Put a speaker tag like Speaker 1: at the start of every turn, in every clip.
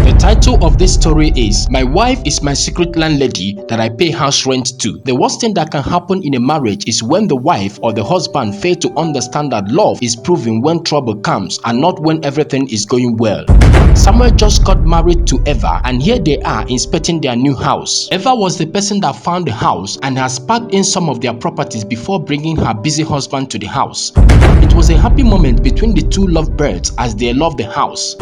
Speaker 1: The title of this story is My Wife is My Secret Landlady That I Pay House Rent To. The worst thing that can happen in a marriage is when the wife or the husband fail to understand that love is proven when trouble comes and not when everything is going well. Samuel just got married to Eva, and here they are inspecting their new house. Eva was the person that found the house and has packed in some of their properties before bringing her busy husband to the house. It was a happy moment between the two lovebirds as they loved the house.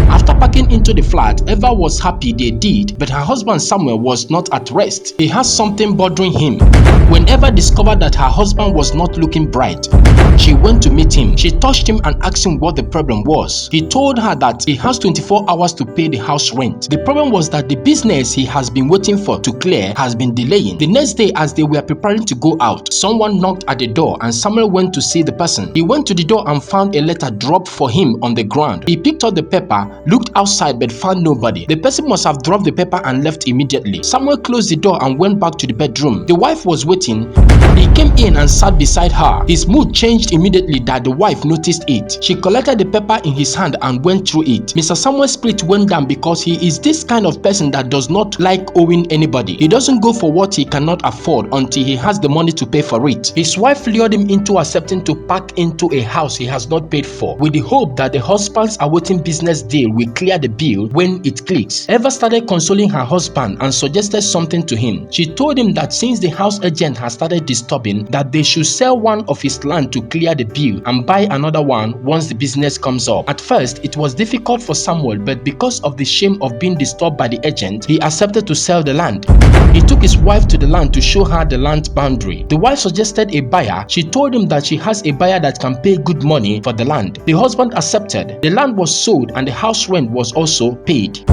Speaker 1: After packing into the flat, Eva was happy they did, but her husband Samuel was not at rest. He had something bothering him. When Eva discovered that her husband was not looking bright, she went to meet him. She touched him and asked him what the problem was. He told her that he has 24 hours to pay the house rent. The problem was that the business he has been waiting for to clear has been delaying. The next day, as they were preparing to go out, someone knocked at the door and Samuel went to see the person. He went to the door and found a letter dropped for him on the ground. He picked up the paper, looked outside but found nobody. The person must have dropped the paper and left immediately. Samuel closed the door and went back to the bedroom. The wife was waiting. He came in and sat beside her. His mood changed immediately that the wife noticed it. She collected the paper in his hand and went through it. Mr. Samuel's spirit went down because he is this kind of person that does not like owing anybody. He doesn't go for what he cannot afford until he has the money to pay for it. His wife lured him into accepting to pack into a house he has not paid for, with the hope that the husband's awaiting business deal will clear the bill when it clicks. Eva started consoling her husband and suggested something to him. She told him that since the house agent has started disturbing, that they should sell one of his land to clear the bill and buy another one once the business comes up. At first, it was difficult for Samuel, but because of the shame of being disturbed by the agent, he accepted to sell the land. He took his wife to the land to show her the land boundary. The wife suggested a buyer. She told him that she has a buyer that can pay good money for the land. The husband accepted. The land was sold and the house rent was also paid.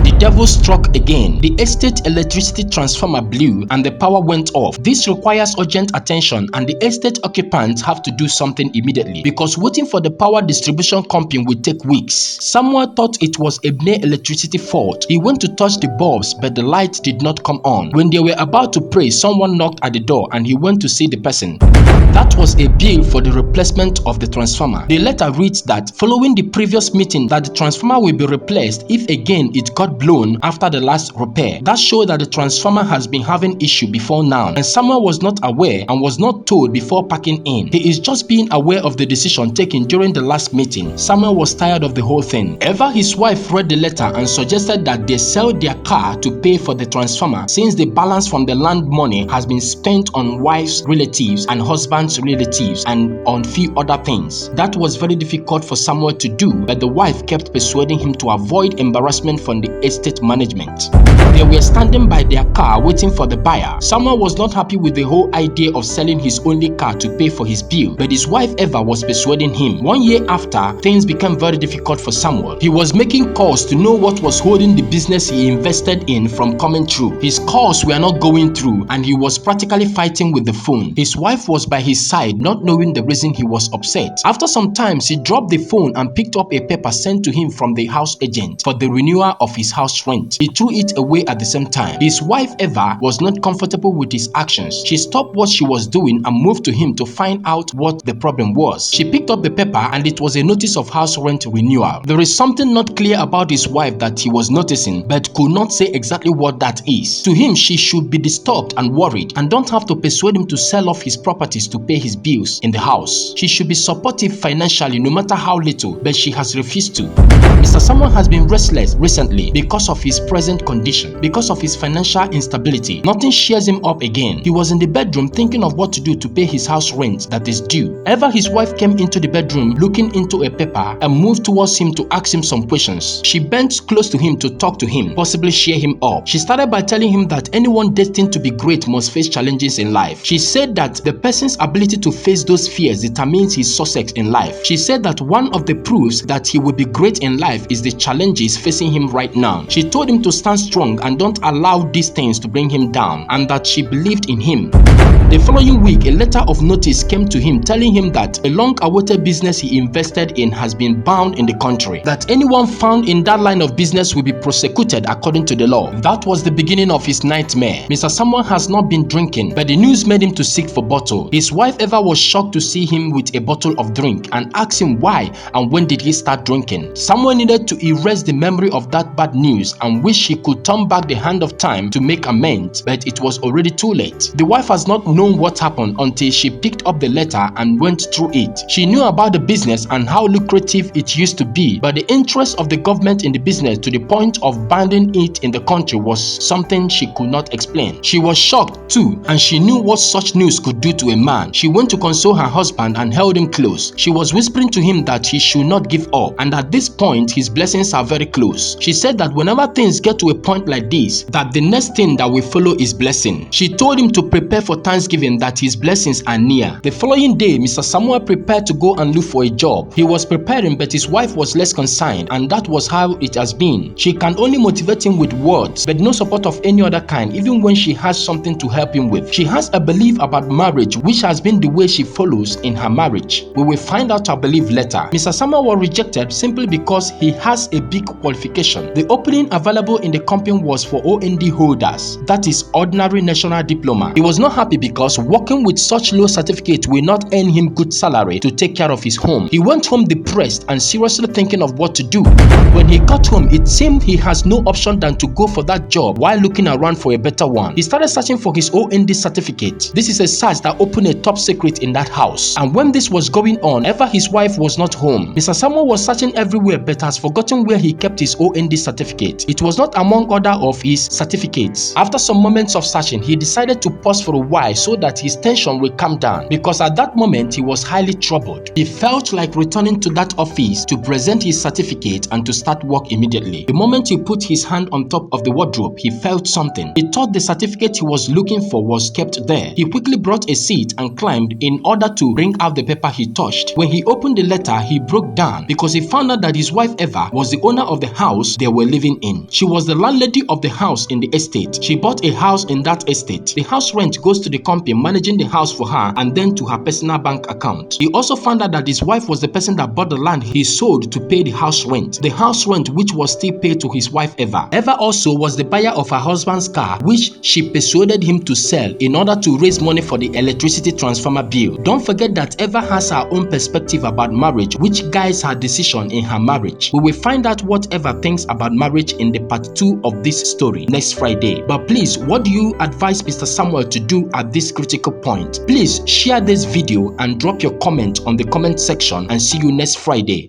Speaker 1: The devil struck again. The estate electricity transformer blew and the power went off. This requires urgent attention and the estate occupants have to do something immediately because waiting for the power distribution company will take weeks. Samuel thought it was a mere electricity fault. He went to touch the bulbs but the light did not come on. When they were about to pray, someone knocked at the door and he went to see the person. That was a bill for the replacement of the transformer. The letter reads that following the previous meeting that the transformer will be replaced if again it got blown after the last repair. That showed that the transformer has been having issue before now and Samuel was not aware and was not told before packing in. He is just being aware of the decision taken during the last meeting. Samuel was tired of the whole thing. Eva, his wife, read the letter and suggested that they sell their car to pay for the transformer since the balance from the land money has been spent on wife's relatives and husband's relatives and on few other things. That was very difficult for Samuel to do, but the wife kept persuading him to avoid embarrassment from the estate management. They were standing by their car waiting for the buyer. Samuel was not happy with the whole idea of selling his only car to pay for his bill, but his wife Eva was persuading him. 1 year after, things became very difficult for Samuel. He was making calls to know what was holding the business he invested in from coming through. His calls were not going through and he was practically fighting with the phone. His wife was by his side, not knowing the reason he was upset. After some time, she dropped the phone and picked up a paper sent to him from the house agent for the renewal of his house rent. He threw it away at the same time. His wife Eva was not comfortable with his actions. She stopped what she was doing and moved to him to find out what the problem was. She picked up the paper and it was a notice of house rent renewal. There is something not clear about his wife that he was noticing but could not say exactly what that is. To him, she should be disturbed and worried and don't have to persuade him to sell off his properties to pay his bills in the house. She should be supportive financially no matter how little, but she has refused to. Mr. Samuel has been restless recently because of his present condition, because of his financial instability. Nothing cheers him up again. He was in the bedroom thinking of what to do to pay his house rent that is due. Ever his wife came into the bedroom looking into a paper and moved towards him to ask him some questions. She bent close to him to talk to him, possibly cheer him up. She started by telling him that anyone destined to be great must face challenges in life. She said that the person's ability to face those fears determines his success in life. She said that one of the proofs that he will be great in life is the challenges facing him right now. She told him to stand strong and don't allow these things to bring him down, and that she believed in him. The following week, a letter of notice came to him telling him that a long-awaited business he invested in has been banned in the country, that anyone found in that line of business will be prosecuted according to the law. That was the beginning of his nightmare. Mr. Samuel has not been drinking, but the news made him to seek for bottle. His wife Eva was shocked to see him with a bottle of drink and asked him why and when did he start drinking. Samuel needed to erase the memory of that bad news and wished she could turn back the hand of time to make amends, but it was already too late. The wife has not known what happened until she picked up the letter and went through it. She knew about the business and how lucrative it used to be, but the interest of the government in the business to the point of banning it in the country was something she could not explain. She was shocked too, and she knew what such news could do to a man. She went to console her husband and held him close. She was whispering to him that he should not give up, and at this point his blessings are very close. She said that whenever things get to a point like this, that the next thing that will follow is blessing. She told him to prepare for Thanksgiving, that his blessings are near. The following day, Mr. Samuel prepared to go and look for a job. He was preparing, but his wife was less concerned, and that was how it has been. She can only motivate him with words, but no support of any other kind, even when she has something to help him with. She has a belief about marriage, which has been the way she follows in her marriage. We will find out her belief later. Mr. Samuel was rejected simply because he has a big qualification. The opening available in the company was for OND holders, that is ordinary national diploma. He was not happy because working with such low certificate will not earn him good salary to take care of his home. He went home depressed and seriously thinking of what to do. When he got home, it seemed he has no option than to go for that job while looking around for a better one. He started searching for his OND certificate. This is a search that opened a top secret in that house. And when this was going on, ever his wife was not home. Mr. Samuel was searching everywhere but has forgotten where he kept his OND certificate. It was not among other of his certificates. After some moments of searching, he decided to pause for a while so that his tension will calm down, because at that moment he was highly troubled. He felt like returning to that office to present his certificate and to start work immediately. The moment he put his hand on top of the wardrobe, he felt something. He thought the certificate he was looking for was kept there. He quickly brought a seat and climbed in order to bring out the paper he touched. When he opened the letter, he broke down because he found out that his wife Eva was the owner of the house they were living in. She was the landlady of the house in the estate. She bought a house in that estate. The house rent goes to the company managing the house for her and then to her personal bank account. He also found out that his wife was the person that bought the land he sold to pay the house rent. The house rent which was still paid to his wife Eva. Eva also was the buyer of her husband's car, which she persuaded him to sell in order to raise money for the electricity transformer bill. Don't forget that Eva has her own perspective about marriage, which guides her decision in her marriage. We will find out what Eva thinks about marriage in the part 2 of this story next Friday. But please, what do you advise Mr. Samuel to do at this critical point? Please share this video and drop your comment on the comment section, and see you next Friday.